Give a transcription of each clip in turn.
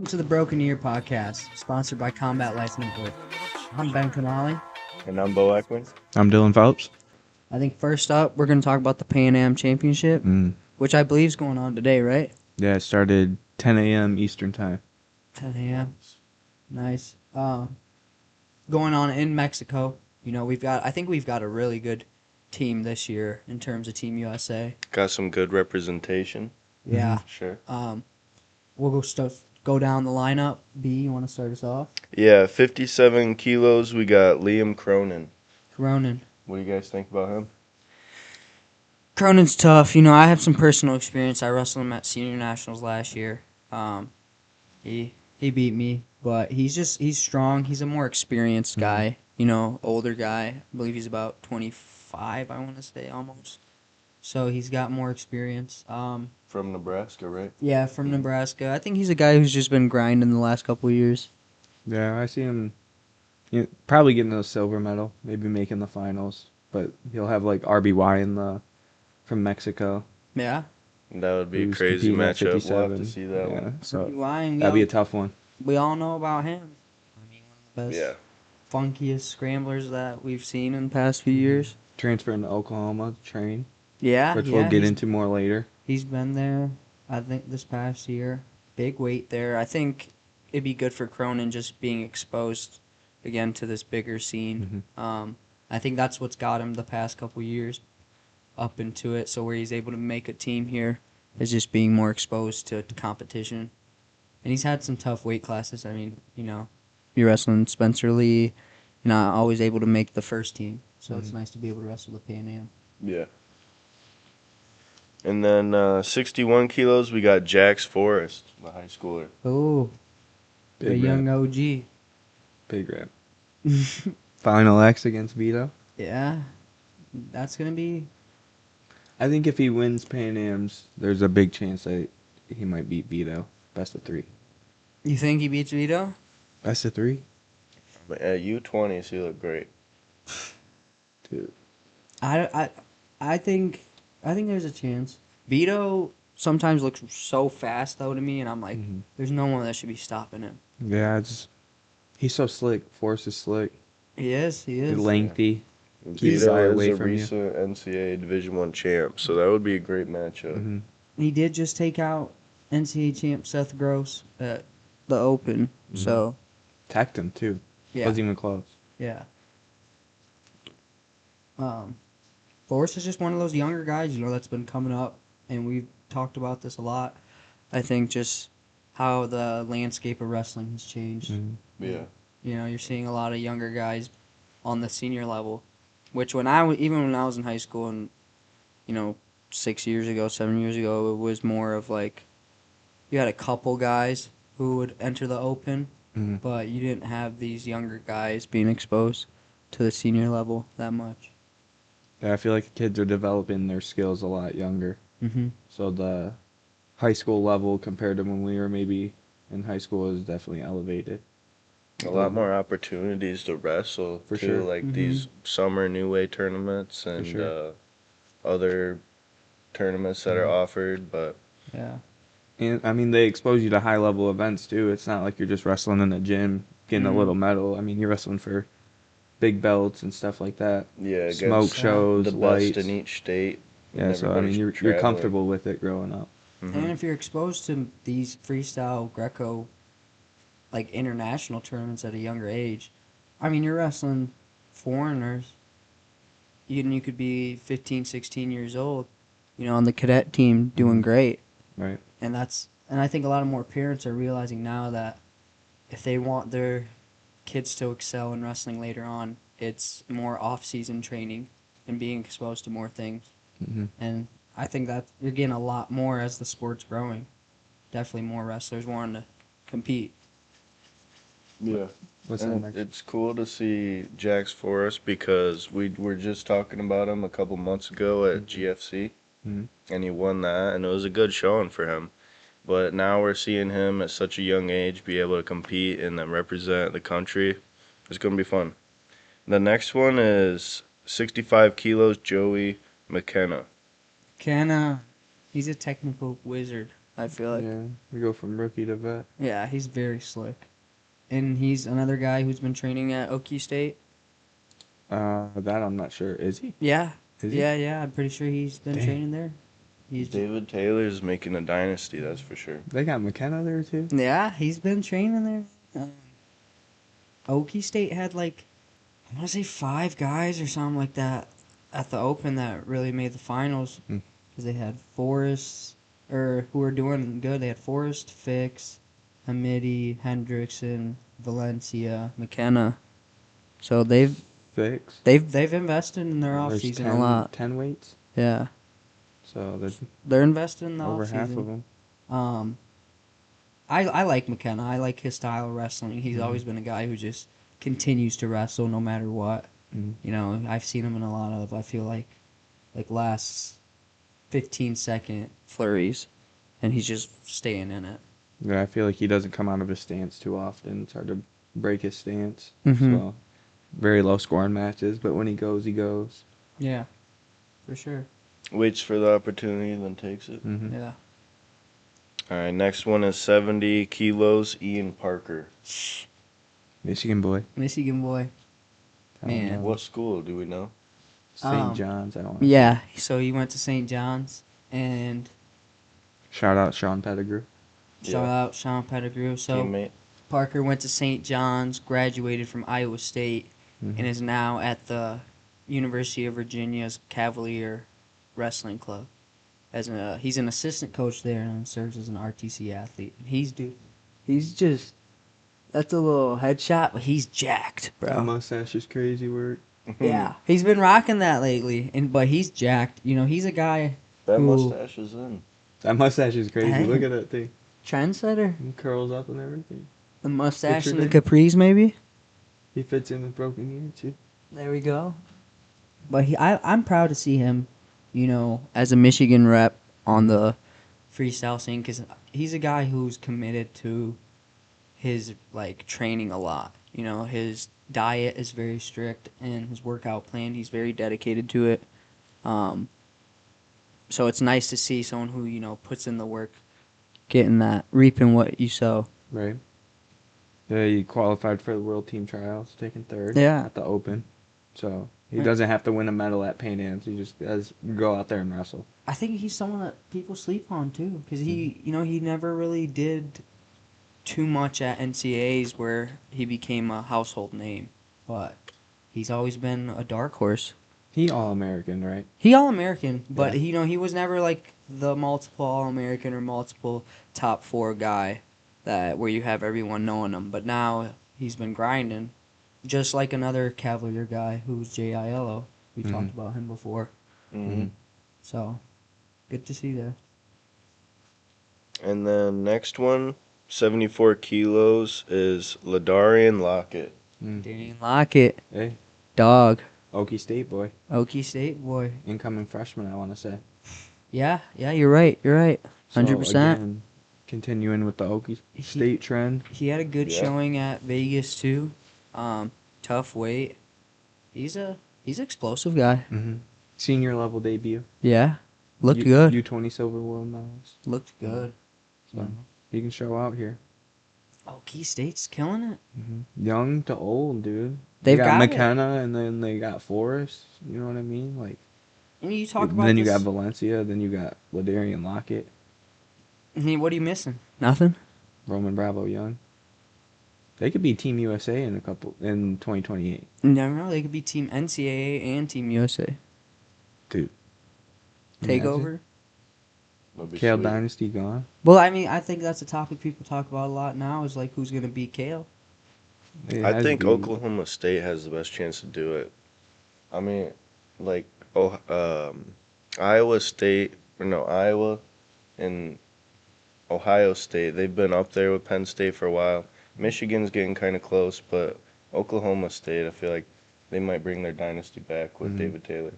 To the Broken Ear podcast, sponsored by Combat Life Network. I'm Ben Canali. And I'm Bo Eckman. I'm Dylan Phelps. I think first up, we're going to talk about the Pan Am Championship, which I believe is going on today, right? Yeah, it started 10 a.m. Eastern Time. 10 a.m. Nice. Going on in Mexico. You know, I think we've got a really good team this year in terms of Team USA. Got some good representation. Yeah. Sure. We'll go down the lineup. B, you want to start us off? Yeah, 57 kilos. We got Liam Cronin. Cronin. What do you guys think about him? Cronin's tough. You know, I have some personal experience. I wrestled him at Senior Nationals last year. He beat me, but he's strong. He's a more experienced guy. You know, older guy. I believe he's about 25. I want to say almost. So he's got more experience. From Nebraska, right? Yeah, from Nebraska. I think he's a guy who's just been grinding the last couple of years. Yeah, I see him probably getting a silver medal, maybe making the finals, but he'll have like RBY from Mexico. Yeah. That would be a who's crazy competing at matchup. We'll have to 57. see that Yeah, one. so Ryan, that'd be a tough one. we all know about him. I mean, one of the best, Yeah. funkiest scramblers that we've seen in the past few years. Transferring to Oklahoma to train, Yeah, which yeah, we'll get into more later. He's been there, I think, this past year. Big weight there. I think it'd be good for Cronin just being exposed again to this bigger scene. I think that's what's got him the past couple years up into it. So where he's able to make a team here is just being more exposed to competition. And he's had some tough weight classes. I mean, you know, you're wrestling Spencer Lee, you're not always able to make the first team. So it's nice to be able to wrestle the Pan Am. Yeah. And then 61 kilos, we got Jax Forrest, the high schooler. Oh, the Big young rap. OG. Big rap. Final X against Vito. Yeah, that's going to be... I think if he wins Pan Am's, there's a big chance that he might beat Vito. Best of 3. You think he beats Vito? Best of 3? But at U20s, he looked great. Dude. I think there's a chance. Vito sometimes looks so fast, though, to me, and I'm like, there's no one that should be stopping him. Yeah, he's so slick. Force is slick. He is. He's lengthy. Keeps his Vito eye is away a from you. recent NCAA Division I champ, so that would be a great matchup. He did just take out NCAA champ Seth Gross at the Open, so... Tacked him, too. Yeah. Wasn't even close. Yeah. Forrest is just one of those younger guys, you know, that's been coming up, and we've talked about this a lot. I think just how the landscape of wrestling has changed. Yeah. You know, you're seeing a lot of younger guys on the senior level, which even when I was in high school and, you know, 6 years ago, 7 years ago, it was more of like you had a couple guys who would enter the Open, but you didn't have these younger guys being exposed to the senior level that much. Yeah, I feel like kids are developing their skills a lot younger. So the high school level compared to when we were maybe in high school is definitely elevated. A lot more opportunities to wrestle For too, sure. like these summer New Way tournaments and sure. other tournaments that are offered. But Yeah. And I mean, they expose you to high level events too. It's not like you're just wrestling in a gym getting a little medal. I mean, you're wrestling for big belts and stuff like that. yeah, Smoke against shows, the best lights. in each state. Yeah, and so I mean, everybody's you're traveling. comfortable with it growing up. And if you're exposed to these freestyle Greco, like international tournaments at a younger age, I mean, you're wrestling foreigners. You could be 15, 16 years old, you know, on the cadet team doing great. Right. And I think a lot of more parents are realizing now that if they want their kids to excel in wrestling later on, it's more off-season training and being exposed to more things. And I think that you're getting a lot more as the sport's growing. Definitely more wrestlers wanting to compete. Yeah. What's that And next? it's cool to see Jax Forrest because we were just talking about him a couple months ago at GFC, and he won that, and it was a good showing for him. But now we're seeing him at such a young age be able to compete and then represent the country. It's going to be fun. The next one is 65 kilos Joey McKenna. He's a technical wizard. I feel like. Yeah, we go from rookie to vet. Yeah, he's very slick. And he's another guy who's been training at Okie State. That I'm not sure. Is he? Yeah. Is he? Yeah. I'm pretty sure he's been Dang. training there. He's David Taylor's making a dynasty, that's for sure. They got McKenna there too. Yeah, he's been training there. Okie State had like, I want to say 5 guys or something like that at the Open that really made the finals. Hmm. Because they had Forrest, or who were doing good. They had Forrest, Fix, Hamidi, Hendrickson, Valencia, McKenna. So they've Fix. invested in their There's offseason a lot. 10 weights. Yeah, So there's they're invested in the over half of offseason. them. I like McKenna. I like his style of wrestling. He's Mhm. always been a guy who just continues to wrestle no matter what. Mhm. You know, I've seen him in a lot of, I feel like last 15-second flurries, and he's just staying in it. Yeah, I feel like he doesn't come out of his stance too often. It's hard to break his stance. Mhm. So very low scoring matches, but when he goes, he goes. Yeah, for sure. Waits for the opportunity, then takes it. Mm-hmm. Yeah. All right, next one is 70 kilos, Ian Parker. Michigan boy. Michigan boy. I don't Man. know. What school do we know? St. John's. I don't know. Yeah, so he went to St. John's, and Shout out Sean Pettigrew. shout Yeah. out Sean Pettigrew. So Teammate. Parker went to St. John's, graduated from Iowa State, Mhm. and is now at the University of Virginia's Cavalier Wrestling Club. He's an assistant coach there and serves as an RTC athlete. He's just that's a little headshot, but he's jacked, That bro. mustache is crazy work. Yeah, he's been rocking that lately, but he's jacked. You know, he's a guy That Ooh. mustache is in. That mustache is crazy. Dang. Look at that thing. trendsetter. It curls up and everything. The mustache Picture and the him. capris, maybe. He fits in with broken ear too. There we go. But I'm proud to see him, you know, as a Michigan rep on the freestyle scene, because he's a guy who's committed to his like training a lot. You know, his diet is very strict and his workout plan, he's very dedicated to it. So it's nice to see someone who, you know, puts in the work, getting that, reaping what you sow. Right. Yeah, he qualified for the World Team Trials, taking third Yeah. at the Open. So he Right. doesn't have to win a medal at Pan Ams. He just does go out there and wrestle. I think he's someone that people sleep on too, because he, you know, he never really did too much at NCAAs where he became a household name, but he's always been a dark horse. He All-American, right? He All-American, but Yeah. you know, he was never like the multiple All-American or multiple top 4 guy that where you have everyone knowing him. But now he's been grinding, just like another Cavalier guy who's J.I.L.O. We Mhm. talked about him before, Mm-hmm. so good to see that. And then next one, 74 kilos, is Ladarian Lockett. Mm. Daniel Lockett, Hey, dog, Okie State boy. Okie State boy. Incoming freshman, I want to say. Yeah, you're right. You're right. So, 100%. again, continuing with the Okie He- State trend. He had a good Yeah. showing at Vegas too. Tough weight. He's explosive guy. Mm-hmm. Senior level debut. Yeah, looked good. U20 silver world medals. Looked good. So he can show out here. Okie State's killing it. Mm-hmm. Young to old, dude. They've they got got it. McKenna, and then they got Forrest. You know what I mean? Like, And you talk about then you this- got Valencia, then you got Ladarian Lockett, I mean, what are you missing? Nothing. Roman Bravo Young. They could be Team USA in 2028. You never know. They could be Team NCAA and Team USA. Dude. Takeover. That'd be Kale sweet. Dynasty gone. Well, I mean, I think that's a topic people talk about a lot now. Is like who's gonna beat Kale. It I has think to be- Oklahoma State has the best chance to do it. I mean, like, Iowa and Ohio State, they've been up there with Penn State for a while. Michigan's getting kind of close, but Oklahoma State, I feel like they might bring their dynasty back with Mhm. David Taylor.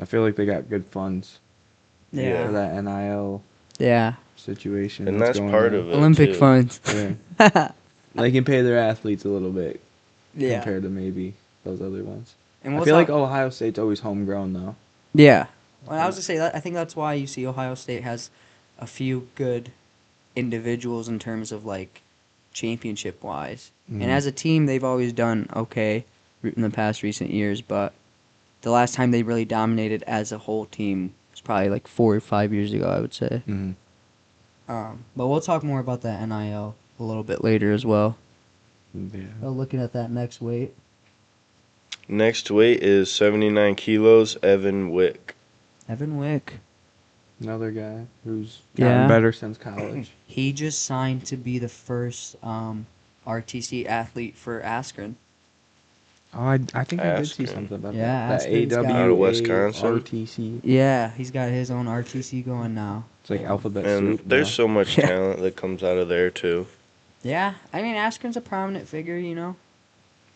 I feel like they got good funds Yeah. for that NIL Yeah. situation. And that's that's going part on. of it. Olympic too. funds. Yeah. They can pay their athletes a little bit Yeah. compared to maybe those other ones. And I what's feel up- like Ohio State's always homegrown though. Yeah. Well, I was gonna say that. I think that's why you see Ohio State has a few good individuals in terms of like championship wise. Mhm. And as a team, they've always done okay in the past recent years, but the last time they really dominated as a whole team was probably like 4 or 5 years ago, I would say. Mhm. But we'll talk more about that NIL a little bit later as well. Yeah. Looking at that next weight. Next weight is 79 kilos, Evan Wick. Evan Wick. Another guy who's gotten Yeah. better since college. He just signed to be the first RTC athlete for Askren. Oh, I think I did see Askren. something about Yeah, that. Askren's got- Out of AWA Wisconsin? RTC. Yeah, he's got his own RTC going now. It's like alphabet And soup. there's bro. so much Yeah. talent that comes out of there too. Yeah, I mean Askren's a prominent figure, you know.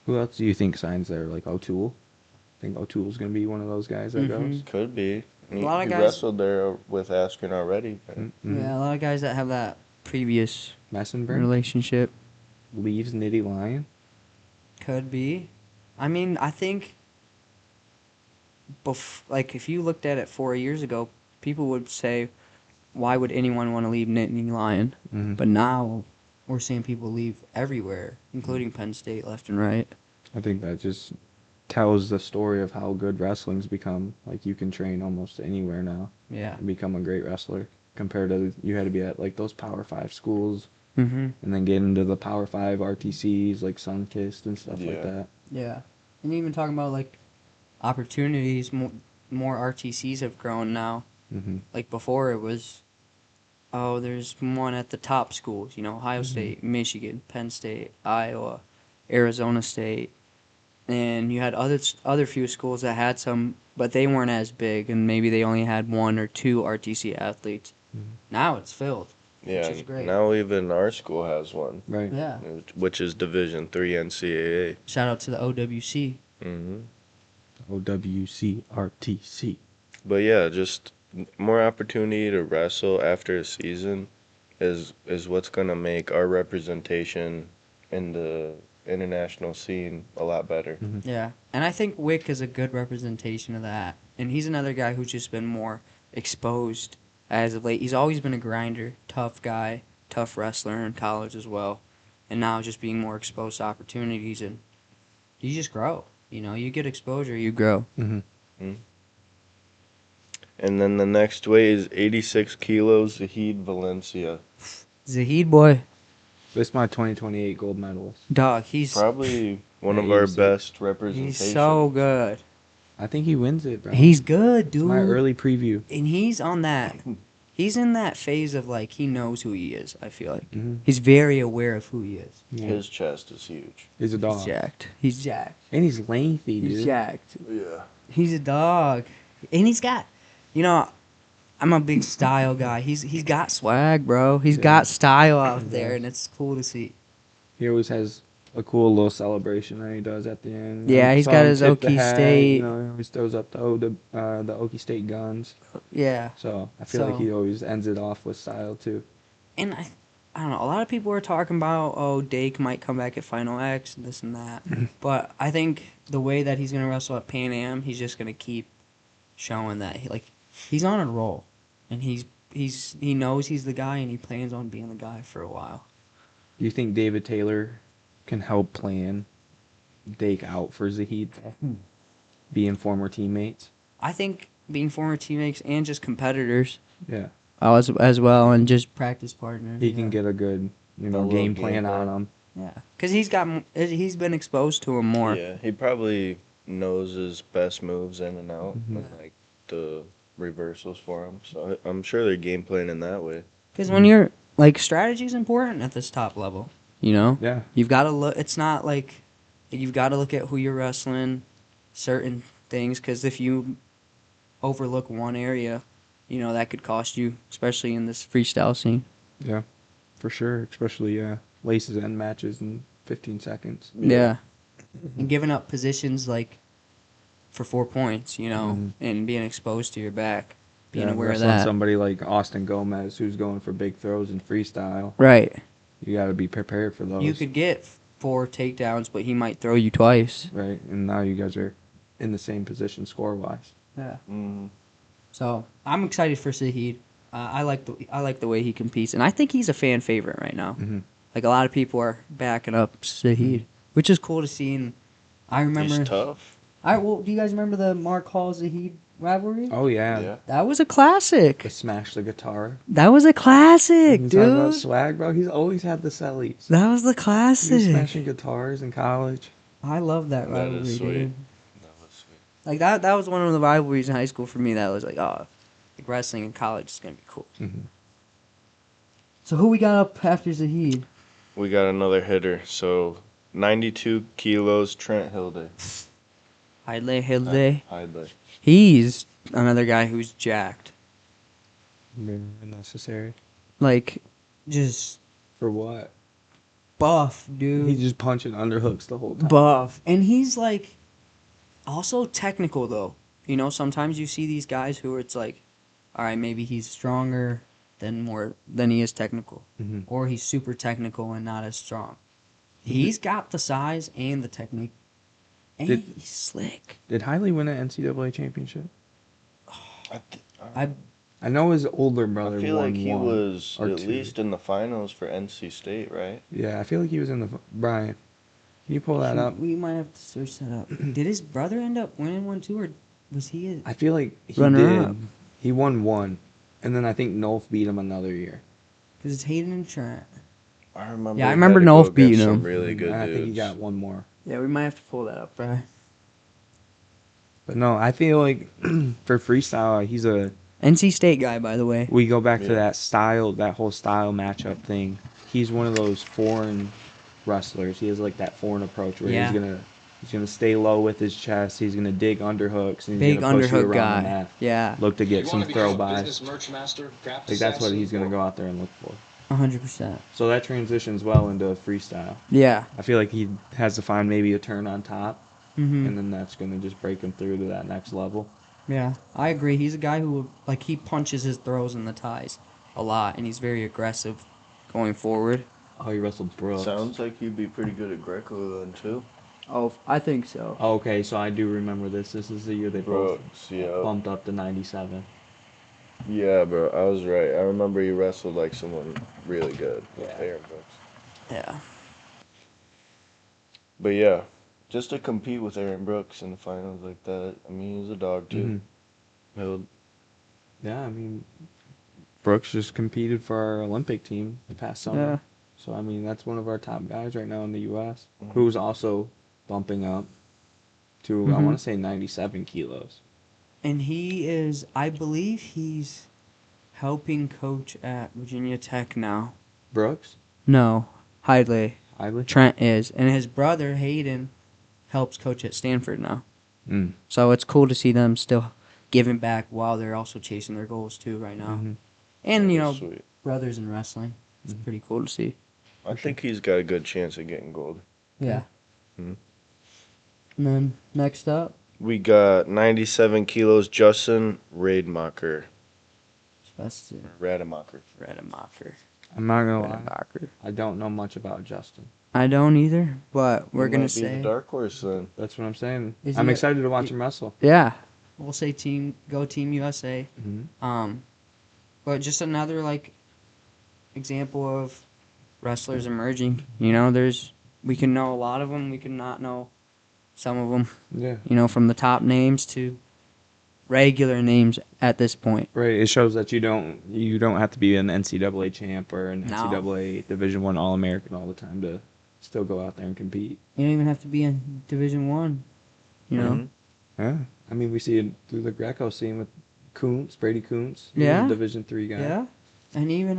Who else do you think signs there? Like O'Toole? I think O'Toole's gonna be one of those guys that Mhm. Could be. A lot of He guys- wrestled there with Askren already. goes. Mm-hmm. Yeah, a lot of guys that have that previous Messenberg relationship leaves Nitty Lion. could be. I mean, I think like if you looked at it 4 years ago, people would say, why would anyone want to leave Nittany Lion? Mm-hmm. But now we're seeing people leave everywhere, including Penn State left and right. I think that just tells the story of how good wrestling's become. Like you can train almost anywhere now Yeah. and become a great wrestler. Compared to you had to be at like those Power 5 schools Mm-hmm. and then get into the Power 5 RTCs like Sunkist and stuff like Yeah. that. Yeah. And even talking about like opportunities, more RTCs have grown now. Mm-hmm. Like before it was, oh, there's one at the top schools, you know, Ohio State, Michigan, Penn State, Iowa, Arizona State. And you had other few schools that had some, but they weren't as big, and maybe they only had 1 or 2 RTC athletes. Mhm. Now it's filled. Yeah, is great. now even our school has one, Right. Yeah. which is Division 3 NCAA. Shout out to the OWC. hmm OWC RTC. But yeah, just more opportunity to wrestle after a season is what's gonna make our representation in the international scene a lot better. Yeah. And I think Wick is a good representation of that. And he's another guy who's just been more exposed as of late. He's always been a grinder, tough guy, tough wrestler in college as well. And now just being more exposed to opportunities, and you just grow. You know, you get exposure, you grow. Mm-hmm. And then the next weight is 86 kilos, Zahid Valencia. Zahid boy, This is my 2028 gold medalist. dog, he's Probably one Yeah, of our 86. best he's representations. so good. I think he wins it, bro. He's good, dude. my early preview. And he's on that. He's in that phase of like he knows who he is. I feel like Mm-hmm. he's very aware of who he is. Yeah. His chest is huge. He's a dog. He's jacked. He's jacked. And he's lengthy, dude. He's jacked. Yeah. He's a dog, and he's got, you know, I'm a big style guy. He's got swag, bro. He's Yeah. got style out He there, does. and it's cool to see. He always has a cool little celebration that he does at the end. Yeah, I he's saw got him his tip the Okie hat, State- You know, he always throws up the Okie State guns. Yeah, So I feel like So- he always ends it off with style too. and I don't know. A lot of people are talking about, oh, Dake might come back at Final X and this and that, but I think the way that he's gonna wrestle at Pan Am, he's just gonna keep showing that he's on a roll, and he knows he's the guy, and he plans on being the guy for a while. Do you think David Taylor can help plan Dake out for Zahid? Being former teammates? I think being former teammates and just competitors Yeah. as well, and just practice partners. He can get a good, A little game game plan on plan. him. Yeah, because he's been exposed to him more. Yeah, he probably knows his best moves in and out, Mhm. and like the reversals for him. So I'm sure they're game planning that way. Because when you're like, strategy is important at this top level. You know, Yeah. you've got to look. It's not like you've got to look at who you're wrestling, certain things. Because if you overlook one area, you know that could cost you, especially in this freestyle scene. Yeah. For sure. Especially laces end matches in 15 seconds. Yeah. And giving up positions like for 4 points, you know, Mhm. and being exposed to your back, being Yeah, aware of wrestling that. somebody like Austin Gomez who's going for big throws in freestyle. Right. You got to be prepared for those. You could get 4 takedowns, but he might throw you twice. Right. And now you guys are in the same position score wise. Yeah. Mm-hmm. So I'm excited for Zahid. I like the way he competes, and I think he's a fan favorite right now. Mm-hmm. Like a lot of people are backing up Zahid, which is cool to see. And I remember. He's tough. Do you guys remember the Mark Hall Zahid rivalry? Oh yeah. Yeah. That was a classic. The smash the guitar. That was a classic, You talk about dude. swag, bro. He's always had the sellies. That was the He was classic. smashing guitars in college. I love that That rivalry, is sweet. dude. That was sweet. Like that was one of the rivalries in high school for me that was like, oh, like wrestling in college is gonna be cool. Mm-hmm. So who we got up after Zahid? We got another hitter. So 92 kilos, Trent Hilde. Hilde. Hidley. He's another guy who's jacked. Very necessary. Like, just For what? buff, dude. He's just punching underhooks the whole time. buff. And he's like also technical though. You know, sometimes you see these guys who it's like, all right, maybe he's stronger than he is technical. Mm-hmm. Or he's super technical and not as strong. He's got the size and the technique. And he's slick. Did Hiley win an NCAA championship? I I know his older brother I feel won like he one was or at two. least in the finals for NC State, right? Yeah, I feel like he was in the. Brian, can you pull that up? We might have to search that up. Did his brother end up winning one too, or was he? I feel like he Runner did. up. He won one, and then I think Nolf beat him another year. Because it's Hayden and Trent. I remember. Yeah, I he remember had to Nolf go beating against some him. Really good And I think he dudes. got one more. Yeah, we might have to pull that up, Brian. But no, I feel like for freestyle, he's a. NC State guy, by the way. We go back to Yeah. that style, that whole style matchup thing. He's one of those foreign wrestlers. He has like that foreign approach where Yeah. he's gonna stay low with his chest. He's gonna dig underhooks and he's Big gonna push you underhook around guy. the mat. Yeah, Look to get You some wanna throw become a by. business merch master, craft Like that's what assassin, he's gonna or- go out there and look for. 100%. So that transitions well into freestyle. Yeah. I feel like he has to find maybe a turn on top, Mm-hmm. and then that's gonna just break him through to that next level. Yeah, I agree. He's a guy who, like, he punches his throws in the ties a lot, and he's very aggressive going forward. Oh, he wrestled Brooks. Sounds like he'd be pretty good at Greco then too. Oh, I think so. Oh, okay, so I do remember this. This is the year they both Brooks, yeah. bumped up to 97. Yeah, bro, I was right. I remember he wrestled like someone really good. Yeah. Aaron Brooks. Yeah. But yeah, just to compete with Aaron Brooks in the finals like that, I mean, he's a dog too. He'll- Yeah, I mean, Brooks just competed for our Olympic team the past summer. Yeah. So, I mean, that's one of our top guys right now in the U.S. Mhm. who's also bumping up to, I Mhm. want to say, 97 kilos. And he is, I believe he's helping coach at Virginia Tech now. Brooks? No, Hidley. Hiley? Trent is. And his brother, Hayden, helps coach at Stanford now. Mm. So it's cool to see them still giving back while they're also chasing their goals too right now. Mhm. And, you know, That's sweet. brothers in wrestling. It's Mhm. pretty cool to see. I think he's got a good chance of getting gold. Yeah. Mhm. And then next up, We got 97 kilos, Justin Rademacher. that's Rademacher. Rademacher. I'm not going to lie. Rademacher. I don't know much about Justin. I don't either, but we're He gonna might be say, the dark horse then. That's what I'm saying. Is I'm he a- excited to watch him wrestle. yeah, we'll say go Team USA. Mm-hmm. But just another like example of wrestlers emerging. You know, we can know a lot of them, we can not know some of them. Yeah. You know, from the top names to regular names at this point. Right. It shows that you don't have to be an NCAA champ or an No. NCAA Division I All-American all the time to still go out there and compete. You don't even have to be in Division One. You know. Mhm. Yeah. I mean, we see it through the Greco scene with Kuntz, Brady Kuntz. He's Yeah. a Division III guy. Yeah, and even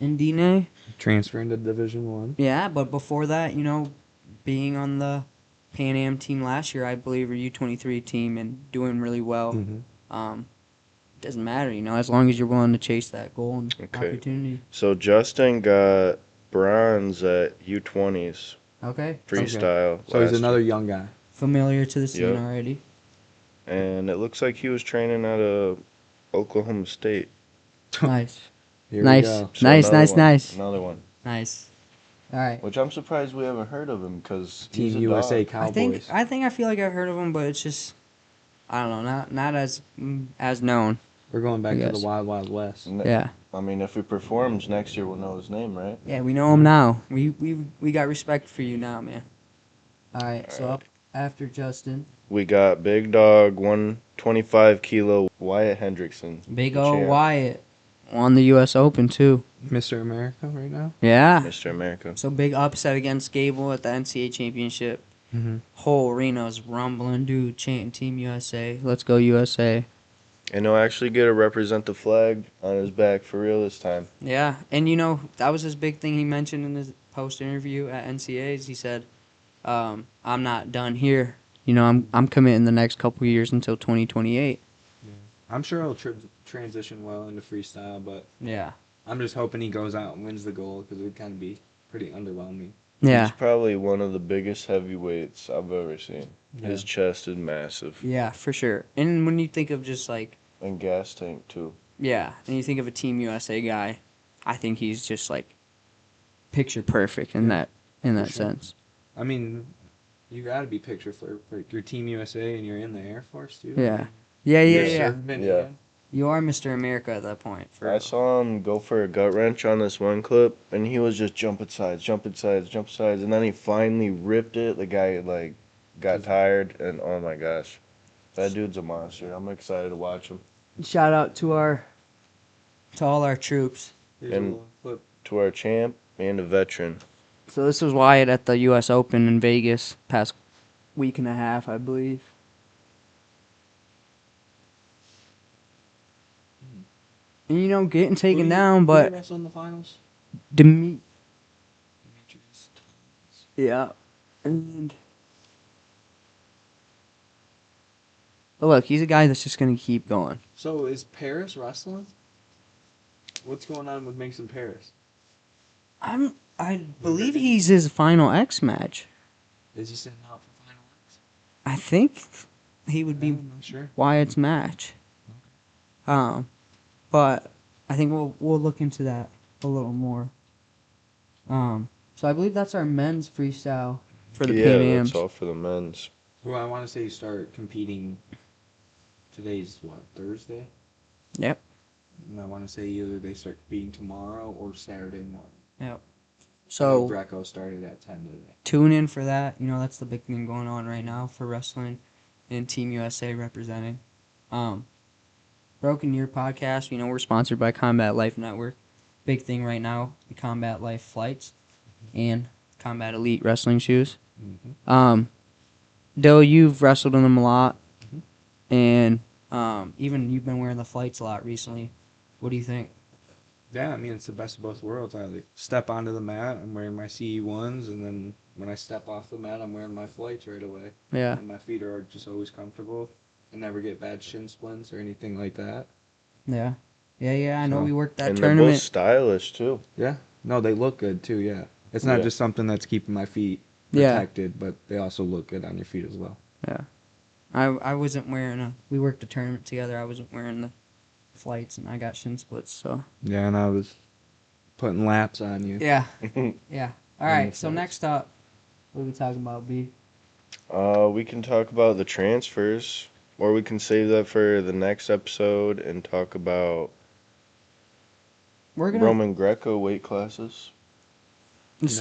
Indine. Transfer into Division One. Yeah, but before that, you know, being on the Pan Am team last year, I believe, or U23 team, and doing really well. Mm-hmm. Doesn't matter, you know, as long as you're willing to chase that goal and Okay. opportunity. So Justin got bronze at U20s Okay. freestyle. So he's last another year. young guy. Familiar to the scene Yep. already. And it looks like he was training at Oklahoma State. Nice. Here Nice. we go. So Nice, another nice, one, nice. Another one. Nice. All right. Which I'm surprised we haven't heard of him because Team he's a USA dog. Cowboys. I feel like I've heard of him, but it's just I don't know, not as known. We're going back I to the guess. Wild Wild West. Yeah. I mean, if he performs next year, we'll know his name, right? Yeah, we know him now. We got respect for you now, man. All right, so up after Justin, We got big dog, 125 kilo Wyatt Hendrickson. Big the O champ, Wyatt won the U.S. Open too. Mr. America right now. Yeah. Mr. America. So big upset against Gable at the NCAA championship. Mm-hmm. Whole arena's rumbling, dude, chanting Team USA. Let's go USA. And he'll actually get to represent the flag on his back for real this time. Yeah, and you know that was his big thing he mentioned in his post interview at NCAA's. He said, "I'm not done here. You know, I'm committing the next couple years until 2028." I'm sure he'll transition well into freestyle, but Yeah. I'm just hoping he goes out and wins the gold because it would kind of be pretty underwhelming. Yeah. He's probably one of the biggest heavyweights I've ever seen. His chest is massive. Yeah, for sure. And when you think of just like, And gas tank, too. yeah, and you think of a Team USA guy, I think he's just like picture perfect in Yeah, that sure. sense. I mean, you got to be picture for your Team USA and you're in the Air Force too. Yeah. Yeah, You're yeah, yeah. serving Yeah. again. You are Mr. America at that point. For I real. saw him go for a gut wrench on this one clip, and he was just jumping sides, and then he finally ripped it. The guy, like, got tired, and oh my gosh. That dude's a monster. I'm excited to watch him. Shout out to all our troops. Here's And- a little clip. To our champ and a veteran. So this was Wyatt at the U.S. Open in Vegas past week and a half, I believe. And you know, getting taken down, Who but wrestled in the finals? Demetrius. Demetrius Thomas. Yeah, and but look, he's a guy that's just gonna keep going. So is Paris wrestling? What's going on with Mason Paris? I believe he's his final X match. Is he sitting out for final X? I think he would be I'm not sure. Wyatt's match. But I think we'll look into that a little more. So I believe that's our men's freestyle for the Pan Ams. that's all for the men's. Well, I want to say you start competing. Today's what, Thursday? Yep. And I want to say either they start competing tomorrow or Saturday morning. Yep. I So know Greco started at 10 today. tune in for that. You know, that's the big thing going on right now for wrestling and Team USA representing. Broken Year podcast, you know, we're sponsored by Combat Life Network. Big thing right now, the Combat Life flights and Combat Elite wrestling shoes. Mm-hmm. Dill, you've wrestled in them a lot, and even you've been wearing the flights a lot recently. What do you think? Yeah, I mean, it's the best of both worlds. I like step onto the mat, I'm wearing my CE1s, and then when I step off the mat, I'm wearing my flights right away. Yeah. And my feet are just always comfortable. I never get bad shin splints or anything like that. Yeah. Yeah, I know So- we worked that And they're both tournament. stylish, too. Yeah. No, they look good too, yeah. It's not Yeah. just something that's keeping my feet Yeah. protected, but they also look good on your feet as well. I wasn't wearing we worked a tournament together. I wasn't wearing the flights, and I got shin splits, so. Yeah, and I was putting laps on you. Yeah. Yeah. All And right, the so flights. next up, what are we talking about, B? We can talk about the transfers, or we can save that for the next episode and talk about We're gonna Roman Greco weight classes. let's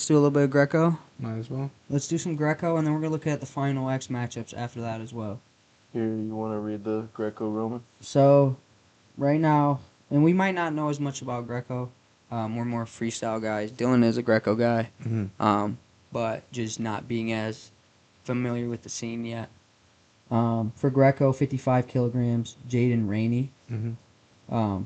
do a little bit of Greco. Might as well. Let's do some Greco, and then we're gonna look at the final X matchups after that as well. Here, you want to read the Greco-Roman? So, right now, and we might not know as much about Greco. We're more freestyle guys. Dylan is a Greco guy, Mm-hmm. but just not being as familiar with the scene yet. For Greco, 55 kilograms, Jaden Rainey. Mm-hmm.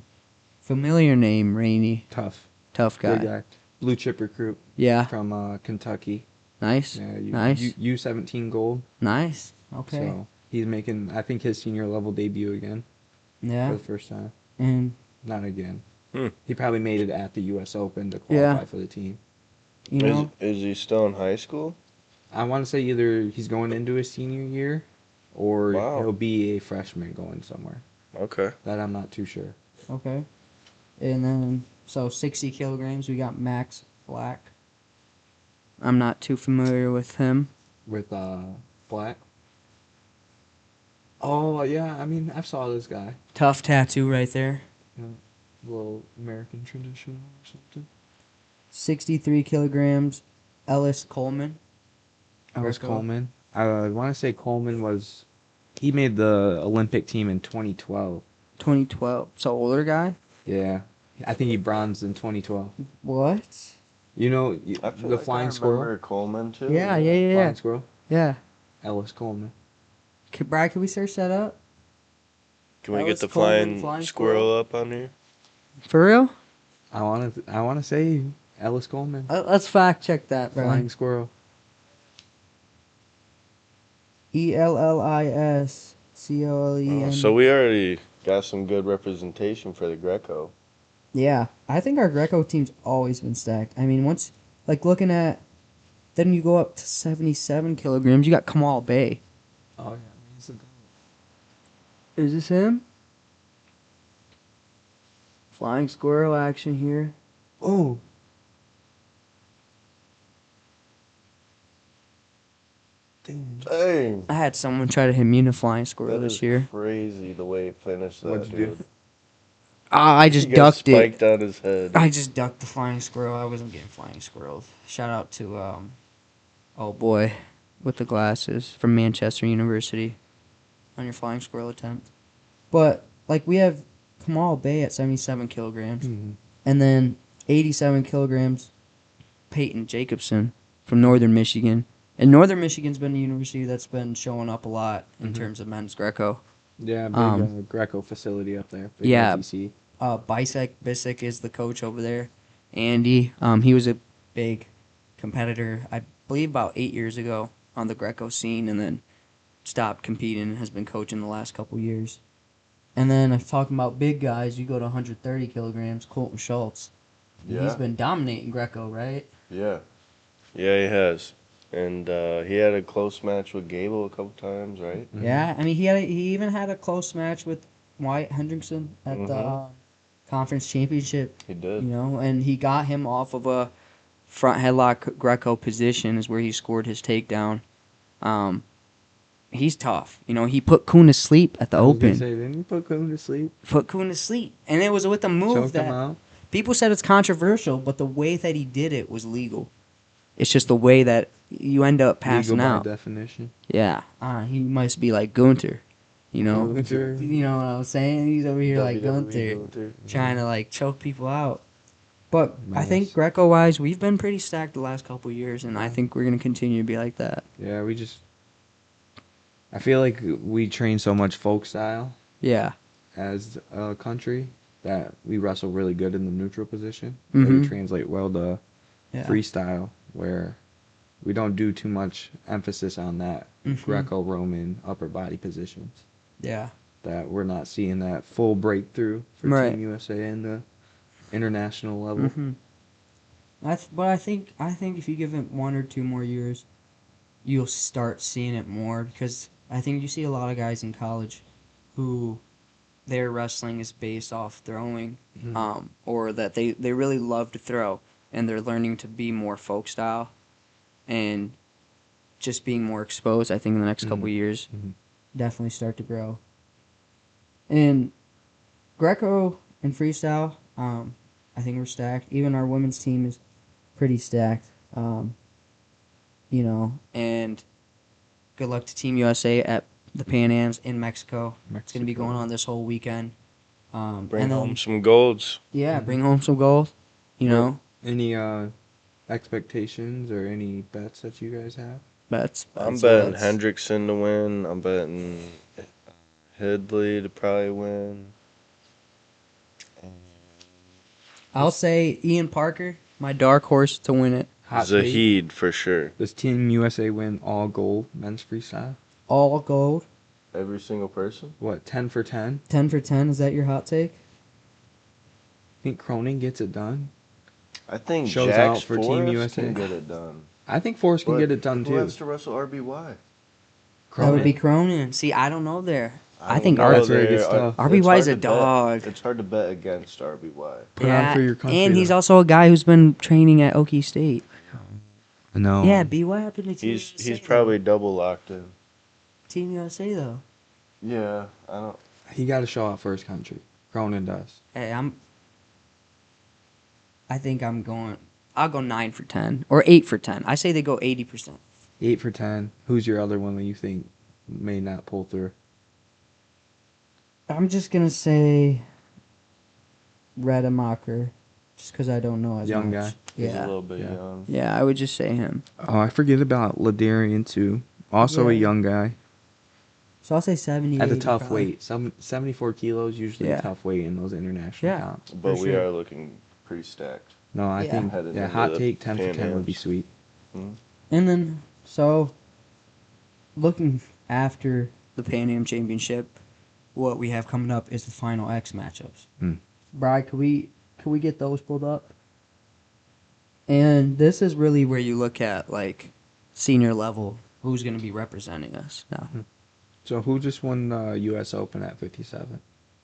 Familiar name, Rainey. Tough. Tough guy. Good guy. Blue chip recruit Yeah, from Kentucky. nice. Yeah, Nice. U17 gold. Nice. Okay. So he's making, I think, his senior level debut again Yeah. for the first time. And, Not again. Hmm. He probably made it at the U.S. Open to qualify Yeah. for the team. you know, Is he still in high school? I want to say either he's going into his senior year or Wow. he'll be a freshman going somewhere. Okay. That I'm not too sure. okay. And then, so 60 kilograms, we got Max Black. I'm not too familiar with him. With Black. Oh yeah, I mean I saw this guy. Tough tattoo right there. Little American tradition or something. 63 kilograms. Ellis Coleman. Ellis Greco. Coleman. I want to say Coleman was. He made the Olympic team in 2012. 2012. So older guy. Yeah, I think he bronzed in 2012. What? You know I feel the like flying I squirrel. remember Coleman too. Yeah, yeah, yeah, Flying yeah. squirrel. Yeah. Ellis Coleman. Brad, can we search that up? Can we Ellis get the Coleman, flying squirrel up on here? For real? I want to say Ellis Coleman. Let's fact check that, bro. Flying squirrel. ELLISCOLEN. So we already got some good representation for the Greco. Yeah, I think our Greco team's always been stacked. I mean, once, like, looking at, then you go up to 77 kilograms, you got Kamal Bay. Oh yeah, he's a Is this him? Flying squirrel action here. Oh. Dang. I had someone try to hit me in a flying squirrel That this is year. crazy the way he finished that, What'd you do? dude. I just He got ducked it. spiked on his head. I just ducked the flying squirrel. I wasn't getting flying squirrels. Shout out to oh boy, with the glasses from Manchester University on your flying squirrel attempt. But like we have Kamal Bay at 77 kilograms, Mhm. and then 87 kilograms, Peyton Jacobson from Northern Michigan. And Northern Michigan's been a university that's been showing up a lot in Mhm. terms of men's Greco. Yeah, big Greco facility up there. Big yeah. SEC. Bisek is the coach over there. Andy, he was a big competitor, I believe about 8 years ago on the Greco scene, and then stopped competing and has been coaching the last couple years. And then if talking about big guys, you go to 130 kilograms, Colton Schultz. Yeah. He's been dominating Greco, right? Yeah. Yeah, he has. And he had a close match with Gable a couple times, right? Mhm. Yeah, I mean he even had a close match with Wyatt Hendrickson at the conference championship. He did. You know, and he got him off of a front headlock Greco position is where he scored his takedown. He's tough. You know, he put Kuhn to sleep at the I was gonna open. say, didn't you put Kuhn to sleep? Put Kuhn to sleep. And it was with a move Choked him that out? people said it's controversial, but the way that he did it was legal. It's just the way that you end up passing Legal by out. definition. Yeah. He must be like Gunther. You know? Gunther. You know what I'm saying? He's over here like WWE Gunther. Trying to like choke people out. But I Nice. think Greco wise, we've been pretty stacked the last couple of years, and I think we're gonna continue to be like that. Yeah, I feel like we train so much folk style Yeah. as a country that we wrestle really good in the neutral position. That Mhm. we translate well to Yeah. freestyle, where we don't do too much emphasis on that Mhm. Greco-Roman upper body positions. Yeah. That we're not seeing that full breakthrough for Right. Team USA in the international level. Mhm. But I think if you give it 1 or 2 more years, you'll start seeing it more because I think you see a lot of guys in college who their wrestling is based off throwing, Mhm. or that they really love to throw and they're learning to be more folk style and just being more exposed. I think in the next couple Mhm. years, Mhm. definitely start to grow. And Greco and freestyle, I think we're stacked. Even our women's team is pretty stacked. You know, and good luck to Team USA at the Pan Ams in Mexico. It's going to be going on this whole weekend. Bring and then, home some golds. Yeah, Mhm. bring home some gold. You know, Any expectations or any bets that you guys have? bets. I'm bets, betting bets. Hendrickson to win. I'm betting Headley to probably win. I'll say Ian Parker, my dark horse to win it. Hot take. Zahid for sure. Does Team USA win all gold men's freestyle? All gold. Every single person. What, 10 for 10? 10 for 10. Is that your hot take? Think Cronin gets it done? I think Shows Jax out for Team Forrest USA. can get it done. I think Forrest can But get it done who too. has to wrestle RBY? That would be Cronin. See, I don't know there. I don't think know. That's where it They're- gets tough. it's RBY is hard a to bet. dog. It's hard to bet against RBY. Put on for your country, and he's though. also a guy who's been training at Okie State. No. Yeah, B. What happened to Team USA? He's probably double locked in. Team USA though. Yeah, I don't. He got to show out for his country. Cronin does. Hey, I think I'm going. I'll go 9 for 10 or 8 for 10. I say they go 80%. 8 for 10. Who's your other one that you think may not pull through? I'm just gonna say Rademacher, just because I don't know as Young much. guy? He's a Yeah, little bit Yeah. young. yeah, I would just say him. Oh, I forget about Ladarian too. Also a Yeah. young guy. So I'll say 70. At a 80 tough probably. weight. 74 kilos usually Yeah. a tough weight in those international Yeah. comps. But For we sure. are looking pretty stacked. No, I Yeah. think Headed yeah, into hot the take 10 for Pan 10 would be Ams. sweet. Mhm. And then, so looking after the Pan Am Championship, what we have coming up is the final X matchups. Hmm. Bri, could we get those pulled up? And this is really where you look at like senior level, who's going to be representing us now. So who just won the U.S. Open at 57?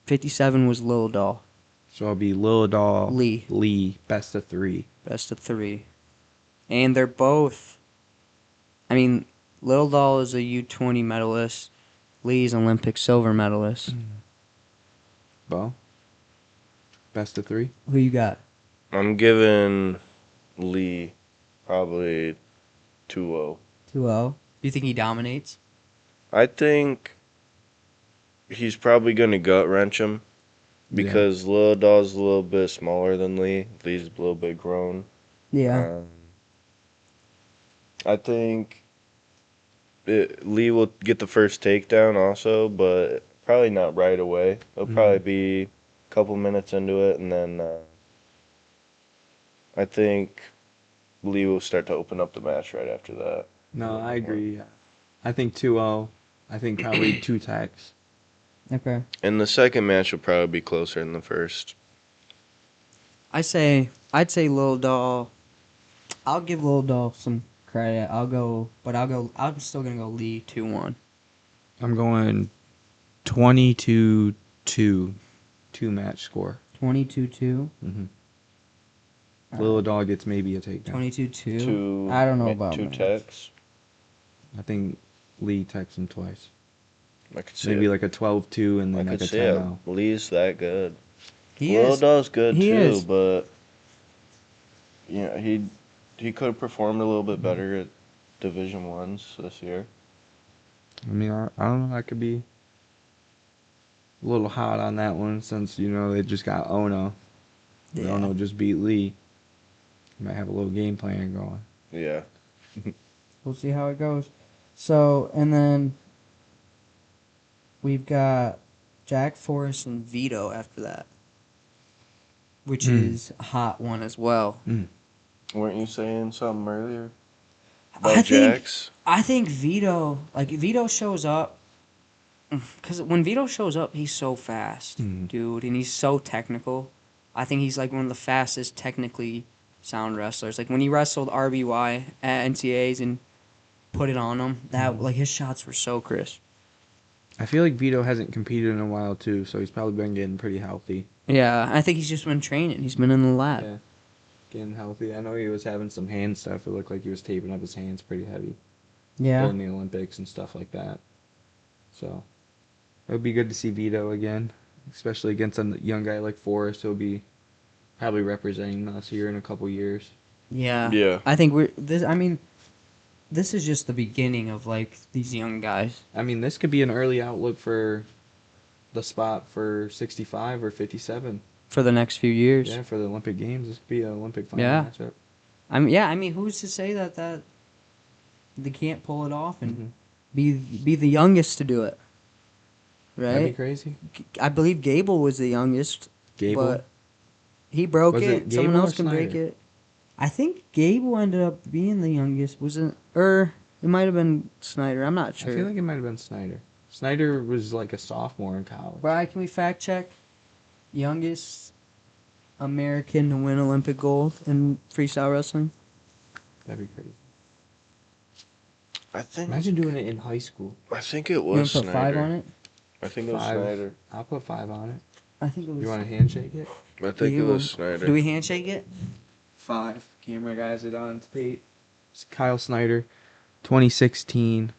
57 was Lil Doll, So it'll be Lilladal, Lee, best of 3. best of 3, and they're both. I mean, Lil Doll is a U20 medalist. Lee's Olympic silver medalist. Bo? Best of 3? Who you got? I'm giving Lee probably 2-0. 2-0. Do you think he dominates? I think he's probably going to gut wrench him because Lil Doll's a little bit smaller than Lee. Lee's a little bit grown. Yeah. I think Lee will get the first takedown also, but probably not right away. It'll probably be a couple minutes into it, and then I think Lee will start to open up the match right after that. No, I agree. I think 2-0. I think probably 2 techs. Okay. And the second match will probably be closer than the first. I'd say Lil Doll. I'll give Lil Doll some credit. I'm still gonna go Lee 2-1. I'm going 20-2. 2-match score. 22-2. Mm-hmm. All Little right. Dog gets maybe a takedown. 22-2. I don't know about two minutes. techs. I think Lee texts him twice. I could see Maybe it. like a 12-2 and I then like could a see it. 10-0. Lee's that good. He Lil is. Doll's good He too, is. but he could have performed a little bit better at Division Ones this year. I mean, I don't know. I could be a little hot on that one since, you know, they just got Ono. Yeah. Ono just beat Lee. Might have a little game plan going. Yeah. We'll see how it goes. So, and then we've got Jack Forrest and Vito after that, which is a hot one as well. Weren't you saying something earlier I about think Jax? I think Vito, like Vito shows up, because when Vito shows up, he's so fast, dude, and he's so technical. I think he's like one of the fastest, technically sound wrestlers. Like when he wrestled RBY at NCAAs and put it on him, that like his shots were so crisp. I feel like Vito hasn't competed in a while too, so he's probably been getting pretty healthy. Yeah, I think he's just been training. He's been in the lab. Yeah, getting healthy. I know he was having some hand stuff. It looked like he was taping up his hands pretty heavy Yeah. during the Olympics and stuff like that. So it would be good to see Vito again, especially against a young guy like Forrest. He'll be probably representing us here in a couple years. Yeah. Yeah. I think this is just the beginning of like these young guys. I mean, this could be an early outlook for the spot for 65 or 57. For the next few years. Yeah, for the Olympic Games. This could be an Olympic final Yeah. matchup. I mean, who's to say that they can't pull it off and be the youngest to do it? That'd be Right? crazy. I believe Gable was the youngest, Gable. but he broke Was it. it Someone Gable else or can break Snyder? it. I think Gable ended up being the youngest. Wasn't or it might have been Snyder. I'm not sure. I feel like it might have been Snyder. Snyder was like a sophomore in college. Brian, can we fact check? Youngest American to win Olympic gold in freestyle wrestling? That'd be crazy. I think Imagine doing it in high school. I think it You want was to put Snyder. 5 on it? I think it was 5. Snyder. I'll put 5 on it. I think it was. You want to handshake it? I think it You- was Snyder. Do we handshake it? 5. Camera guys it on tape. It's Kyle Snyder, 2016.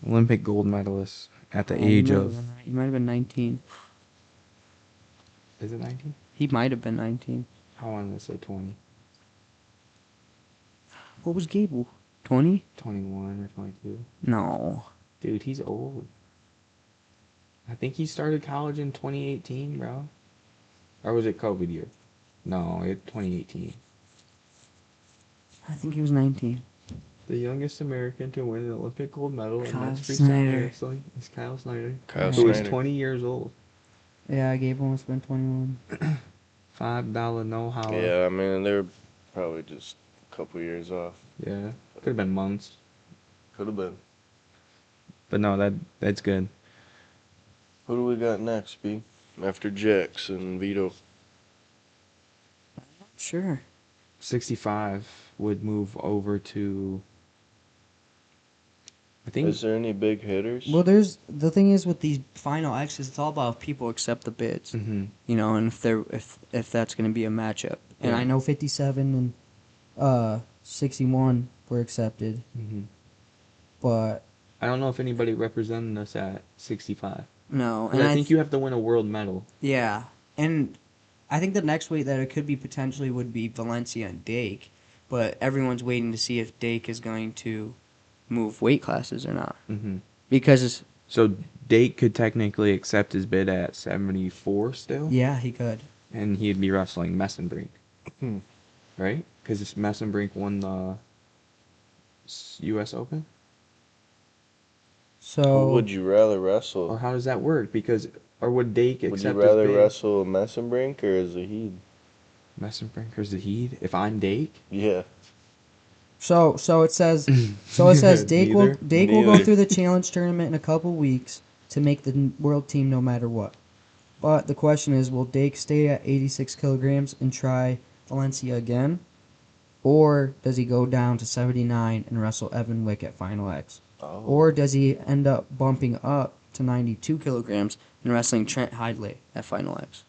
Olympic gold medalist at the Oh, age you might have of. been right. He might have been 19. Is it 19? He might have been 19. I want to say 20. What was Gable? 20? 21 or 22. No. Dude, he's old. I think he started college in 2018, bro. Or was it COVID year? No, 2018. I think he was 19. The youngest American to win an Olympic gold medal in Kyle men's freestyle Snyder. wrestling is Kyle Snyder, Kyle who is Snyder. 20 years old. Yeah, Gable must have been 21. $5 no holla. Yeah, I mean they're probably just a couple years off. Yeah, could have been months, Could have been. but no, that's good. Who do we got next, B? After Jax and Vito. Sure. 65 would move over to. I think. Is there any big hitters? Well, there's the thing is with these final X's, it's all about if people accept the bids, Mhm. you know, and if that's going to be a matchup. And Yeah. I know 57 and 61 were accepted, Mhm. but I don't know if anybody represented us at 65. no. 'Cause And I think you have to win a world medal. yeah, and I think the next weight that it could be potentially would be Valencia and Dake, but everyone's waiting to see if Dake is going to move weight classes or not Mhm. because So Dake could technically accept his bid at 74 still, yeah, he could. and he'd be wrestling Messenbrink, Hmm. right? Because Messenbrink won the U.S. Open. Who So would you rather Or wrestle? how does that work? Or would Dake Would accept you rather his bid? wrestle Messenbrink or Zahid? Messenbrink or Zahid? If I'm Dake? Yeah. So it says Dake will Neither? go Neither. through the challenge tournament in a couple weeks to make the world team no matter what. But the question is, will Dake stay at 86 kilograms and try Valencia again, or does he go down to 79 and wrestle Evan Wick at Final X, Oh. or does he end up bumping up to 92 kilograms and wrestling Trent Hidley at Final X?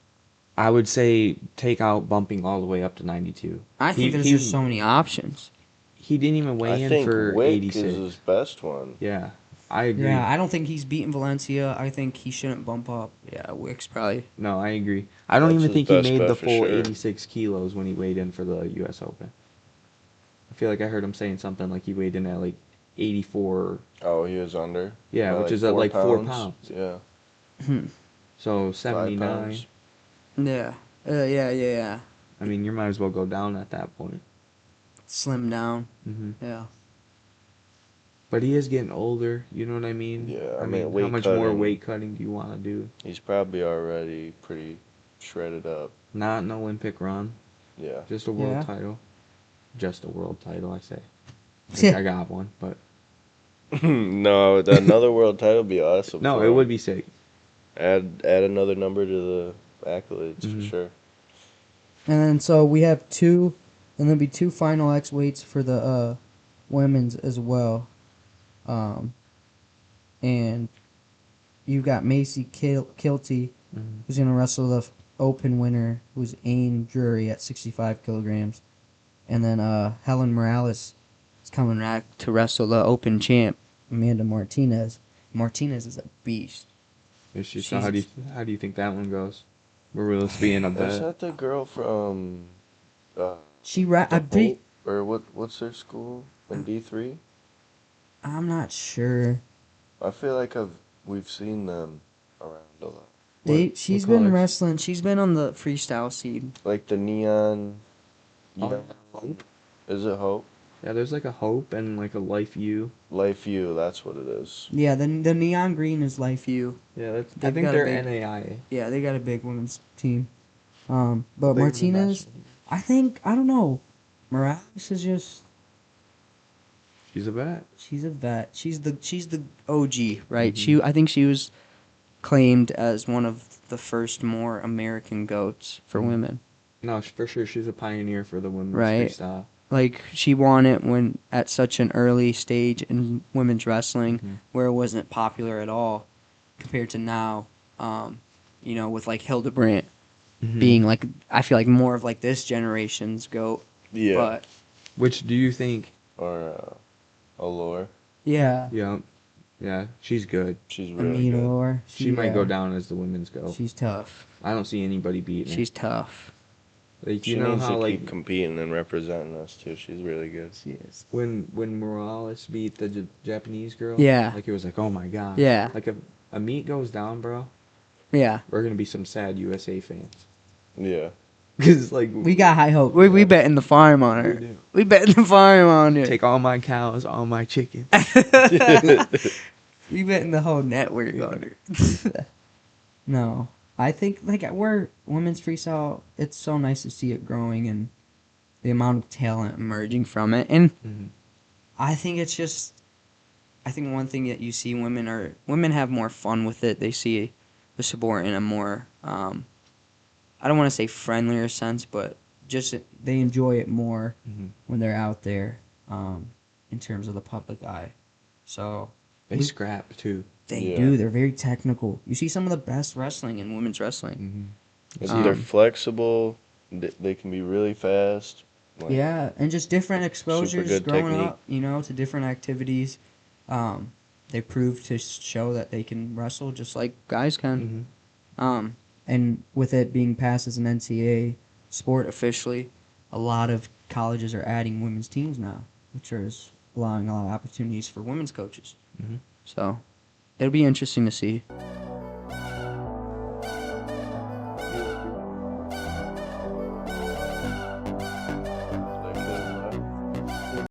I would say take out bumping all the way up to 92. I think there's just so many options. He didn't even weigh I in think for Wick 86. is his best one. Yeah, I agree. Yeah, I don't think he's beaten Valencia. I think he shouldn't bump up. Yeah, Wick's probably. No, I agree. I don't That's even his think he best made bet the for full sure. 86 kilos when he weighed in for the U.S. Open. I feel like I heard him saying something like he weighed in at like 84. Oh, he was under. Yeah, by which is at like 4 pounds. pounds. Yeah. So 5 79. pounds. Yeah. Yeah. I mean, you might as well go down at that point. Slim down. Hmm Yeah. But he is getting older. You know what I mean? Yeah, I I mean, mean, how weight much more cutting. weight cutting do you want to do? He's probably already pretty shredded up. Not an Olympic run, Yeah. just a world Yeah. title. Just a world title, I say. I think I got one, but No, another world title would be awesome. no, for it him. would be sick. Add another number to the accolades Mhm. for sure. And then so we have two, and there'll be two Final X weights for the women's as well. And you've got Macy Kilty, Mhm. who's going to wrestle the Open winner, who's Ain Drury at 65 kilograms. And then Helen Morales is coming back to wrestle the Open champ, Amanda Martinez. Martinez is a beast. It's just how do you think that one goes? Where will this be in a Is bet? that the girl from She Hope, or what's their school in D3? I'm not sure. I feel like we've seen them around a lot. She's what been colors? wrestling. She's been on the freestyle scene. Like the neon. Oh, Hope? Is it Hope? Yeah, there's like a Hope and like a Life U. Life U, that's what it is. Yeah, the neon green is Life U. Yeah, I They've think got a they're big- NAIA. Yeah, they got a big women's team. But Bigger than Martinez, national. I don't know. Morales is just She's a vet. she's a vet. She's the OG, right? Mhm. I think she was claimed as one of the first more American goats for Mhm. women. No, for sure, she's a pioneer for the women's Right. freestyle. Like she won it when at such an early stage in women's wrestling Mhm. where it wasn't popular at all compared to now. You know, with like Hildebrandt Mhm. being like I feel like more of like this generation's goat. Yeah. But Which do you think? Or Allure. yeah. Yeah, Yeah, she's good. She's really Amita good. Orr. She might go down as the women's go. She's tough. I don't see anybody beating her. She's tough. Like, She you know needs how to like keep competing and representing us too. She's really good. She is. when Morales beat the Japanese girl. Yeah. Like it was like, oh my god. Yeah. Like if a meet goes down, bro, Yeah. we're gonna be some sad USA fans. Yeah. Cause like We got high hope. We betting the farm on We her. do. We betting the farm on her. Take all my cows, all my chicken. We betting the whole network on her. No, I think like we're women's freestyle. It's so nice to see it growing and the amount of talent emerging from it. And Mhm. I think it's just, I think one thing that you see women have more fun with it. They see the sport in a more, I don't want to say friendlier sense, but just they enjoy it more Mhm. when they're out there, in terms of the public eye. So They scrap too. they Yeah. do. They're very technical. You see some of the best wrestling in women's wrestling. They're flexible. They can be really fast. Like, Yeah, and just different exposures good growing technique. up, to different activities. They prove to show that they can wrestle just like guys can. Mhm. And with it being passed as an NCAA sport officially, a lot of colleges are adding women's teams now, which is allowing a lot of opportunities for women's coaches. Mhm. So it'll be interesting to see.